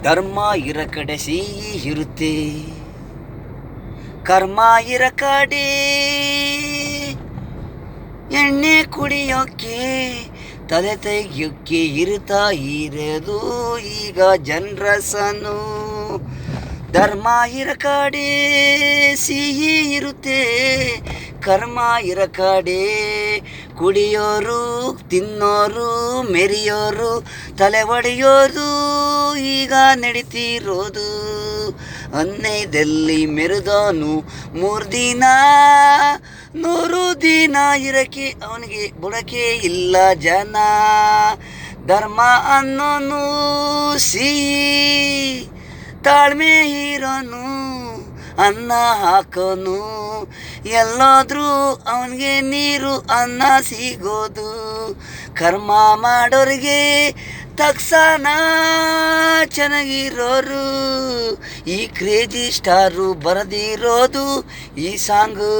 ಧರ್ಮ ಇರ ಕಡೆ ಸಿಹಿ ಇರುತ್ತೆ, ಕರ್ಮ ಇರ ಕಡೆ ಎಣ್ಣೆ ಕುಡಿಯೋಕ್ಕೆ ತಲೆ ತೆಗಿಯೋಕ್ಕೆ ಇರುತ್ತಾ ಇರೋದು ಈಗ ಜನರಸನು. ಧರ್ಮ ಇರ ಕಡೆ ಸಿಹಿ ಇರುತ್ತೆ, ಕರ್ಮ ಇರ ಕಡೆ ಕುಡಿಯೋರು ತಿನ್ನೋರು ಮೆರೆಯೋರು ತಲೆ ಒಡೆಯೋದು ಈಗ ನಡೀತಿರೋದು. 15ರಲ್ಲಿ ಮೆರೆದವನು 3 ದಿನ 100 ದಿನ ಇರಕ್ಕೆ ಅವನಿಗೆ ಬುಡಕೆ ಇಲ್ಲ ಜನ. ಧರ್ಮ ಅನ್ನೋನು ಸಿಹಿ, ತಾಳ್ಮೆ ಇರೋನು ಅನ್ನ ಹಾಕೋನು, ಎಲ್ಲಾದ್ರೂ ಅವನಿಗೆ ನೀರು ಅನ್ನ ಸಿಗೋದು. ಕರ್ಮ ಮಾಡೋರಿಗೆ ತಕ್ಷಣ ಚೆನ್ನಾಗಿರೋರು, ಈ ಕ್ರೇಜಿ ಸ್ಟಾರು ಬರೆದಿರೋದು ಈ ಸಾಂಗು.